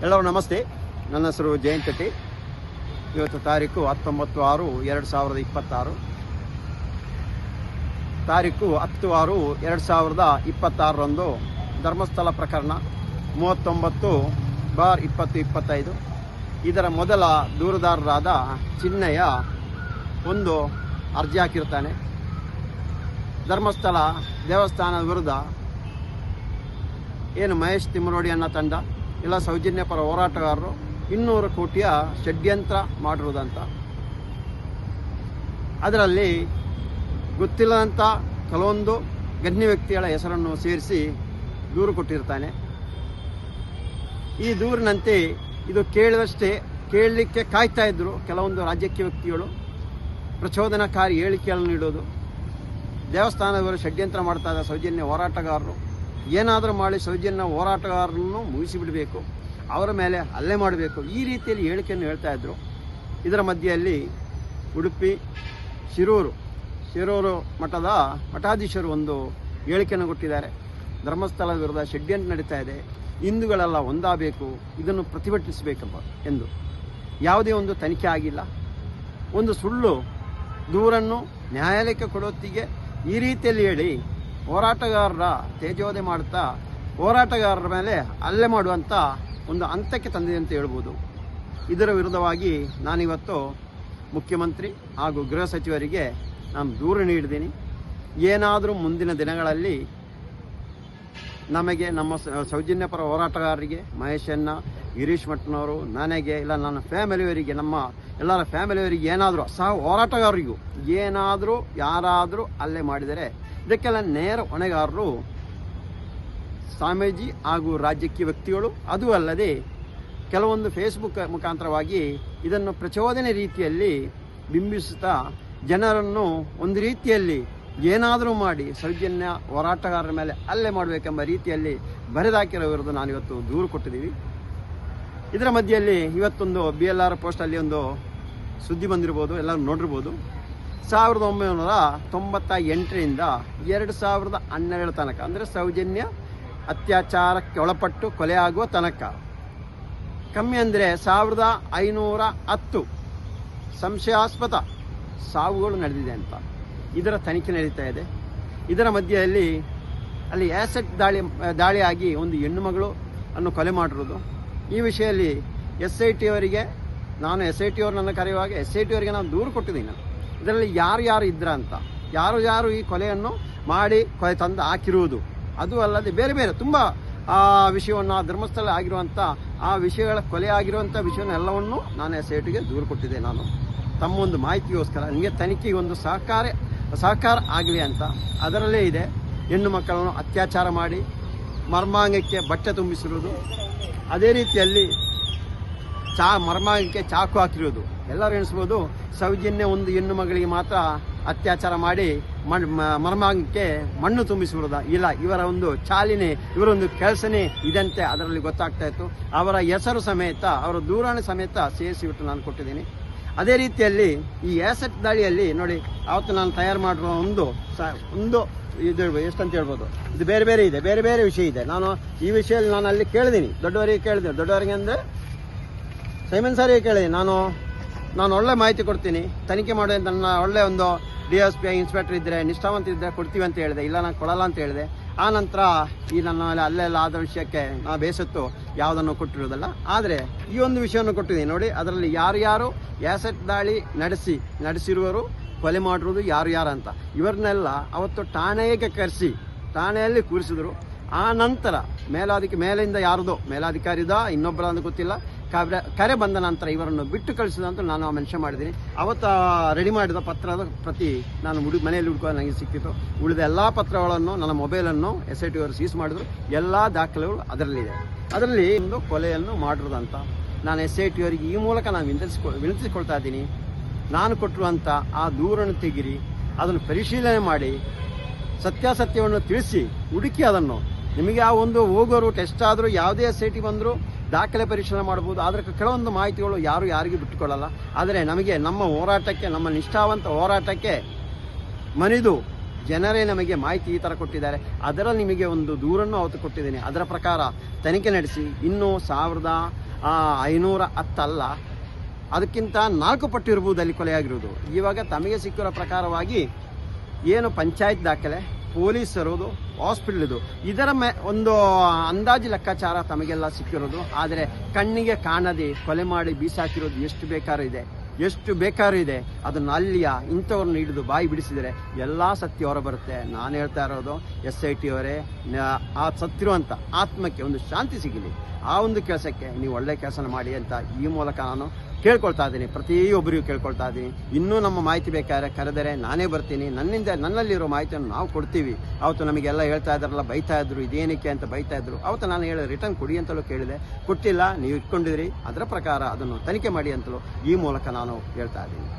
ಎಲ್ಲರೂ ನಮಸ್ತೆ. ನನ್ನ ಹೆಸರು ಜಯಂತ್ ಶೆಟ್ಟಿ. ಇವತ್ತು ತಾರೀಕು 19/6/2026, ತಾರೀಕು 10/6/2026 ಧರ್ಮಸ್ಥಳ ಪ್ರಕರಣ 39/2025 ಇದರ ಮೊದಲ ದೂರುದಾರರಾದ ಚಿನ್ನಯ್ಯ ಒಂದು ಅರ್ಜಿ ಹಾಕಿರ್ತಾನೆ. ಧರ್ಮಸ್ಥಳ ದೇವಸ್ಥಾನದ ವಿರುದ್ಧ ಏನು ಮಹೇಶ್ ತಿಮ್ಮರೋಡಿ ಅನ್ನೋ ತಂಡ ಇಲ್ಲ ಸೌಜನ್ಯ ಪರ ಹೋರಾಟಗಾರರು 200 ಕೋಟಿಯ ಷಡ್ಯಂತ್ರ ಮಾಡಿರುವುದಂತ, ಅದರಲ್ಲಿ ಗೊತ್ತಿಲ್ಲದಂಥ ಕೆಲವೊಂದು ಗಣ್ಯ ವ್ಯಕ್ತಿಗಳ ಹೆಸರನ್ನು ಸೇರಿಸಿ ದೂರು ಕೊಟ್ಟಿರ್ತಾನೆ. ಈ ದೂರಿನಂತೆ ಇದು ಕೇಳಿದಷ್ಟೇ ಕೇಳಲಿಕ್ಕೆ ಕಾಯ್ತಾ ಇದ್ದರು ಕೆಲವೊಂದು ರಾಜಕೀಯ ವ್ಯಕ್ತಿಗಳು. ಪ್ರಚೋದನಕಾರಿ ಹೇಳಿಕೆಗಳನ್ನು ನೀಡೋದು, ದೇವಸ್ಥಾನದವರು ಷಡ್ಯಂತ್ರ ಮಾಡ್ತಾ ಇದ್ದ ಸೌಜನ್ಯ ಹೋರಾಟಗಾರರು ಏನಾದರೂ ಮಾಡಿ ಸೌಜನ್ಯ ಹೋರಾಟಗಾರರನ್ನು ಮುಗಿಸಿಬಿಡಬೇಕು, ಅವರ ಮೇಲೆ ಹಲ್ಲೆ ಮಾಡಬೇಕು, ಈ ರೀತಿಯಲ್ಲಿ ಹೇಳಿಕೆಯನ್ನು ಹೇಳ್ತಾ ಇದ್ದರು. ಇದರ ಮಧ್ಯೆಯಲ್ಲಿ ಉಡುಪಿ ಶಿರೂರು ಮಠದ ಮಠಾಧೀಶರು ಒಂದು ಹೇಳಿಕೆಯನ್ನು ಕೊಟ್ಟಿದ್ದಾರೆ. ಧರ್ಮಸ್ಥಳದ ವಿರುದ್ಧ ಷಡ್ಯಂತ್ರ ನಡೀತಾ ಇದೆ, ಹಿಂದೂಗಳೆಲ್ಲ ಒಂದಾಗಬೇಕು, ಇದನ್ನು ಪ್ರತಿಭಟಿಸಬೇಕಪ್ಪ ಎಂದು. ಯಾವುದೇ ಒಂದು ತನಿಖೆ ಆಗಿಲ್ಲ. ಒಂದು ಸುಳ್ಳು ದೂರನ್ನು ನ್ಯಾಯಾಲಯಕ್ಕೆ ಕೊಡೋತ್ತಿಗೆ ಈ ರೀತಿಯಲ್ಲಿ ಹೇಳಿ ಹೋರಾಟಗಾರರ ತೇಜೋವಧೆ ಮಾಡುತ್ತಾ ಹೋರಾಟಗಾರರ ಮೇಲೆ ಹಲ್ಲೆ ಮಾಡುವಂಥ ಒಂದು ಹಂತಕ್ಕೆ ತಂದಿದೆ ಅಂತ ಹೇಳ್ಬೋದು. ಇದರ ವಿರುದ್ಧವಾಗಿ ನಾನಿವತ್ತು ಮುಖ್ಯಮಂತ್ರಿ ಹಾಗೂ ಗೃಹ ಸಚಿವರಿಗೆ ನಾನು ದೂರು ನೀಡಿದ್ದೀನಿ. ಏನಾದರೂ ಮುಂದಿನ ದಿನಗಳಲ್ಲಿ ನಮಗೆ ನಮ್ಮ ಸೌಜನ್ಯ ಪರ ಹೋರಾಟಗಾರರಿಗೆ ಮಹೇಶಣ್ಣ, ಗಿರೀಶ್ ಮಠನವರು, ನನಗೆ ಇಲ್ಲ ನನ್ನ ಫ್ಯಾಮಿಲಿಯವರಿಗೆ, ನಮ್ಮ ಎಲ್ಲರ ಫ್ಯಾಮಿಲಿಯವರಿಗೆ ಏನಾದರೂ ಸಹ ಹೋರಾಟಗಾರರಿಗೂ ಏನಾದರೂ ಯಾರಾದರೂ ಹಲ್ಲೆ ಮಾಡಿದರೆ ಇದಕ್ಕೆಲ್ಲ ನೇರ ಹೊಣೆಗಾರರು ಸ್ವಾಮೀಜಿ ಹಾಗೂ ರಾಜಕೀಯ ವ್ಯಕ್ತಿಗಳು. ಅದೂ ಅಲ್ಲದೆ ಕೆಲವೊಂದು ಫೇಸ್ಬುಕ್ ಮುಖಾಂತರವಾಗಿ ಇದನ್ನು ಪ್ರಚೋದನೆ ರೀತಿಯಲ್ಲಿ ಬಿಂಬಿಸುತ್ತಾ ಜನರನ್ನು ಒಂದು ರೀತಿಯಲ್ಲಿ ಏನಾದರೂ ಮಾಡಿ ಸೌಜನ್ಯ ಹೋರಾಟಗಾರರ ಮೇಲೆ ಹಲ್ಲೆ ಮಾಡಬೇಕೆಂಬ ರೀತಿಯಲ್ಲಿ ಬರೆದಾಕಿರೋ ವಿರುದ್ಧ ನಾನಿವತ್ತು ದೂರು ಕೊಟ್ಟಿದ್ದೀವಿ. ಇದರ ಮಧ್ಯೆಯಲ್ಲಿ ಇವತ್ತೊಂದು BLR ಪೋಸ್ಟಲ್ಲಿ ಒಂದು ಸುದ್ದಿ ಬಂದಿರ್ಬೋದು, ಎಲ್ಲರೂ ನೋಡಿರ್ಬೋದು. 1998ರಿಂದ 2012 ತನಕ, ಅಂದರೆ ಸೌಜನ್ಯ ಅತ್ಯಾಚಾರಕ್ಕೆ ಒಳಪಟ್ಟು ಕೊಲೆ ಆಗುವ ತನಕ, ಕಮ್ಮಿ ಅಂದರೆ 1510 ಸಂಶಯಾಸ್ಪದ ಸಾವುಗಳು ನಡೆದಿದೆ ಅಂತ ಇದರ ತನಿಖೆ ನಡೀತಾ ಇದೆ. ಇದರ ಮಧ್ಯೆಯಲ್ಲಿ ಅಲ್ಲಿ ಆ್ಯಸೆಟ್ ದಾಳಿಯಾಗಿ ಒಂದು ಹೆಣ್ಣು ಮಗಳು ಅನ್ನು ಕೊಲೆ ಮಾಡಿರೋದು. ಈ ವಿಷಯದಲ್ಲಿ SIT ಅವರಿಗೆ ನಾನು SIT ಅವರು ನನ್ನ ಕರೆಯುವಾಗ SIT ಅವರಿಗೆ ನಾನು ದೂರು ಕೊಟ್ಟಿದ್ದೀನಿ. ಇದರಲ್ಲಿ ಯಾರು ಇದ್ರ ಅಂತ, ಯಾರು ಈ ಕೊಲೆಯನ್ನು ಮಾಡಿ ಕೊಲೆ ತಂದು ಹಾಕಿರುವುದು, ಅದು ಅಲ್ಲದೆ ಬೇರೆ ಬೇರೆ ತುಂಬ ವಿಷಯವನ್ನು ಧರ್ಮಸ್ಥಳ ಆಗಿರುವಂಥ ಆ ವಿಷಯಗಳ ಕೊಲೆ ಆಗಿರುವಂಥ ವಿಷಯವನ್ನು ಎಲ್ಲವನ್ನು ನಾನು SITಗೆ ದೂರು ಕೊಟ್ಟಿದ್ದೆ. ನಾನು ತಮ್ಮ ಒಂದು ಮಾಹಿತಿಗೋಸ್ಕರ ನಿಮಗೆ ತನಿಖೆಗೆ ಒಂದು ಸಹಕಾರ ಆಗಲಿ ಅಂತ. ಅದರಲ್ಲೇ ಇದೆ ಹೆಣ್ಣು ಮಕ್ಕಳನ್ನು ಅತ್ಯಾಚಾರ ಮಾಡಿ ಮರ್ಮಾಂಗಕ್ಕೆ ಬಟ್ಟೆ ತುಂಬಿಸಿರುವುದು, ಅದೇ ರೀತಿಯಲ್ಲಿ ಮರ್ಮಾಂಗಕ್ಕೆ ಚಾಕು ಹಾಕಿರೋದು. ಎಲ್ಲರೂ ಎಣಿಸ್ಬೋದು ಸೌಜನ್ಯ ಒಂದು ಹೆಣ್ಣು ಮಗಳಿಗೆ ಮಾತ್ರ ಅತ್ಯಾಚಾರ ಮಾಡಿ ಮರ್ಮಾಂಗಕ್ಕೆ ಮಣ್ಣು ತುಂಬಿಸಿರುವುದ? ಇಲ್ಲ, ಇವರ ಒಂದು ಚಾಲಿನೆ, ಇವರೊಂದು ಕೆಲಸನೇ ಇದಂತೆ ಅದರಲ್ಲಿ ಗೊತ್ತಾಗ್ತಾ ಇತ್ತು. ಅವರ ಹೆಸರು ಸಮೇತ, ಅವರ ದೂರಾಣಿ ಸಮೇತ ಸೇರಿಸಿಬಿಟ್ಟು ನಾನು ಕೊಟ್ಟಿದ್ದೀನಿ. ಅದೇ ರೀತಿಯಲ್ಲಿ ಈ ಆ್ಯಸೆಟ್ ದಾಳಿಯಲ್ಲಿ ನೋಡಿ, ಅವತ್ತು ನಾನು ತಯಾರು ಮಾಡಿರೋ ಒಂದು ಇದು ಎಷ್ಟಂತ ಹೇಳ್ಬೋದು, ಇದು ಬೇರೆ ಬೇರೆ ಇದೆ, ಬೇರೆ ಬೇರೆ ವಿಷಯ ಇದೆ. ನಾನು ಈ ವಿಷಯದಲ್ಲಿ ನಾನು ಅಲ್ಲಿ ಕೇಳಿದ್ದೀನಿ, ದೊಡ್ಡವರಿಗೆ ಅಂದರೆ ಸೈಮನ್ ಸಾರಿಗೆ ಕೇಳಿದ್ದೀನಿ. ನಾನು ಒಳ್ಳೆ ಮಾಹಿತಿ ಕೊಡ್ತೀನಿ, ತನಿಖೆ ಮಾಡಿ, ನನ್ನ ಒಳ್ಳೆ ಒಂದು DSP ಇನ್ಸ್ಪೆಕ್ಟರ್ ಇದ್ದರೆ, ನಿಷ್ಠಾವಂತ ಇದ್ದರೆ ಕೊಡ್ತೀವಿ ಅಂತ ಹೇಳಿದೆ. ಇಲ್ಲ, ನಾನು ಕೊಡಲ್ಲ ಅಂತ ಹೇಳಿದೆ. ಆ ನಂತರ ಈ ನನ್ನ ಮೇಲೆ ಅಲ್ಲೆಲ್ಲ ಆದ ವಿಷಯಕ್ಕೆ ನಾನು ಬೇಸತ್ತು ಯಾವುದನ್ನು ಕೊಟ್ಟಿರೋದಲ್ಲ. ಆದರೆ ಈ ಒಂದು ವಿಷಯವನ್ನು ಕೊಟ್ಟಿದ್ದೀನಿ ನೋಡಿ, ಅದರಲ್ಲಿ ಯಾರು ಆ್ಯಸೆಟ್ ದಾಳಿ ನಡೆಸಿರುವರು, ಕೊಲೆ ಮಾಡಿರೋದು ಯಾರು ಅಂತ ಇವರನ್ನೆಲ್ಲ ಅವತ್ತು ಠಾಣೆಗೆ ಕರೆಸಿ ಠಾಣೆಯಲ್ಲಿ ಕೂರಿಸಿದ್ರು. ಆ ನಂತರ ಮೇಲಿಂದ ಯಾರದೋ ಮೇಲಾಧಿಕಾರಿದ ಇನ್ನೊಬ್ಬರ ಅಂತ ಗೊತ್ತಿಲ್ಲ, ಕರೆ ಬಂದ ನಂತರ ಇವರನ್ನು ಬಿಟ್ಟು ಕಳಿಸಿದಂತ ನಾನು ಮೆನ್ಷನ್ ಮಾಡಿದ್ದೀನಿ. ಅವತ್ತು ರೆಡಿ ಮಾಡಿದ ಪತ್ರದ ಪ್ರತಿ ನಾನು ಮನೆಯಲ್ಲಿ ಹುಡುಕೋದು ನನಗೆ ಸಿಕ್ಕಿತ್ತು. ಉಳಿದ ಎಲ್ಲ ಪತ್ರಗಳನ್ನು ನನ್ನ ಮೊಬೈಲನ್ನು SIT ಅವರು ಸೀಸ್ ಮಾಡಿದ್ರು. ಎಲ್ಲ ದಾಖಲೆಗಳು ಅದರಲ್ಲಿದೆ. ಅದರಲ್ಲಿ ಒಂದು ಕೊಲೆಯನ್ನು ಮಾಡಿರೋದಂತ ನಾನು SIT ಅವರಿಗೆ ಈ ಮೂಲಕ ನಾನು ವಿನಂತಿಸಿಕೊಳ್ತಾ ಇದ್ದೀನಿ. ನಾನು ಕೊಟ್ಟಿರುವಂಥ ಆ ದೂರನ್ನು ತೆಗಿರಿ, ಅದನ್ನು ಪರಿಶೀಲನೆ ಮಾಡಿ ಸತ್ಯಾಸತ್ಯವನ್ನು ತಿಳಿಸಿ ಹುಡುಕಿ ಅದನ್ನು ನಿಮಗೆ ಆ ಒಂದು ಹೋಗೋ ರೂಟ್ ಎಷ್ಟಾದರೂ ಯಾವುದೇ SIT ಬಂದರೂ ದಾಖಲೆ ಪರಿಶೀಲನೆ ಮಾಡ್ಬೋದು. ಆದರೆ ಕೆಲವೊಂದು ಮಾಹಿತಿಗಳು ಯಾರಿಗೂ ಬಿಟ್ಟುಕೊಳ್ಳಲ್ಲ. ಆದರೆ ನಮಗೆ ನಮ್ಮ ಹೋರಾಟಕ್ಕೆ, ನಮ್ಮ ನಿಷ್ಠಾವಂತ ಹೋರಾಟಕ್ಕೆ ಮನಿದು ಜನರೇ ನಮಗೆ ಮಾಹಿತಿ ಈ ಥರ ಕೊಟ್ಟಿದ್ದಾರೆ. ಅದರಲ್ಲಿ ನಿಮಗೆ ಒಂದು ದೂರನ್ನು ಅವತ್ತು ಕೊಟ್ಟಿದ್ದೀನಿ. ಅದರ ಪ್ರಕಾರ ತನಿಖೆ ನಡೆಸಿ ಇನ್ನೂ 510 ಅಲ್ಲ, ಅದಕ್ಕಿಂತ 4 ಪಟ್ಟು ಇರ್ಬೋದು ಅಲ್ಲಿ ಕೊಲೆಯಾಗಿರುವುದು. ಇವಾಗ ತಮಗೆ ಸಿಕ್ಕಿರೋ ಪ್ರಕಾರವಾಗಿ ಏನು ಪಂಚಾಯತ್ ದಾಖಲೆ, ಪೊಲೀಸರೋದು, ಹಾಸ್ಪಿಟಲ್ದು, ಇದರ ಒಂದು ಅಂದಾಜು ಲೆಕ್ಕಾಚಾರ ತಮಗೆಲ್ಲ ಸಿಕ್ಕಿರೋದು. ಆದರೆ ಕಣ್ಣಿಗೆ ಕಾಣದೆ ಕೊಲೆ ಮಾಡಿ ಬೀಸಾಕಿರೋದು ಎಷ್ಟು ಬೇಕಾದ್ರೂ ಇದೆ. ಅದನ್ನು ಅಲ್ಲಿಯ ಇಂಥವ್ರನ್ನ ಹಿಡಿದು ಬಾಯಿ ಬಿಡಿಸಿದರೆ ಎಲ್ಲ ಸತ್ಯ ಹೊರ ಬರುತ್ತೆ. ನಾನು ಹೇಳ್ತಾ ಇರೋದು SIT ಅವರೇ, ಆ ಸತ್ತಿರುವಂಥ ಆತ್ಮಕ್ಕೆ ಒಂದು ಶಾಂತಿ ಸಿಗಲಿ, ಆ ಒಂದು ಕೆಲಸಕ್ಕೆ ನೀವು ಒಳ್ಳೆ ಕೆಲಸನ ಮಾಡಿ ಅಂತ ಈ ಮೂಲಕ ನಾನು ಕೇಳ್ಕೊಳ್ತಾ ಇದ್ದೀನಿ, ಪ್ರತಿಯೊಬ್ಬರಿಗೂ ಕೇಳ್ಕೊಳ್ತಾ ಇದ್ದೀನಿ. ಇನ್ನೂ ನಮ್ಮ ಮಾಹಿತಿ ಬೇಕಾದ್ರೆ ಕರೆದರೆ ನಾನೇ ಬರ್ತೀನಿ, ನನ್ನಲ್ಲಿರೋ ಮಾಹಿತಿಯನ್ನು ನಾವು ಕೊಡ್ತೀವಿ. ಅವತ್ತು ನಮಗೆಲ್ಲ ಹೇಳ್ತಾ ಇದ್ದಾರಲ್ಲ, ಬೈತಾ ಇದ್ರು, ಇದೇನಕ್ಕೆ ಅಂತ ಬೈತಾ ಇದ್ರು. ಅವತ್ತು ನಾನು ಹೇಳಿದೆ ರಿಟರ್ನ್ ಕೊಡಿ ಅಂತಲೂ ಕೇಳಿದೆ, ಕೊಟ್ಟಿಲ್ಲ, ನೀವು ಇಟ್ಕೊಂಡಿದ್ರಿ, ಅದರ ಪ್ರಕಾರ ಅದನ್ನು ತನಿಖೆ ಮಾಡಿ ಅಂತಲೂ ಈ ಮೂಲಕ ನಾನು ಹೇಳ್ತಾ ಇದ್ದೀನಿ.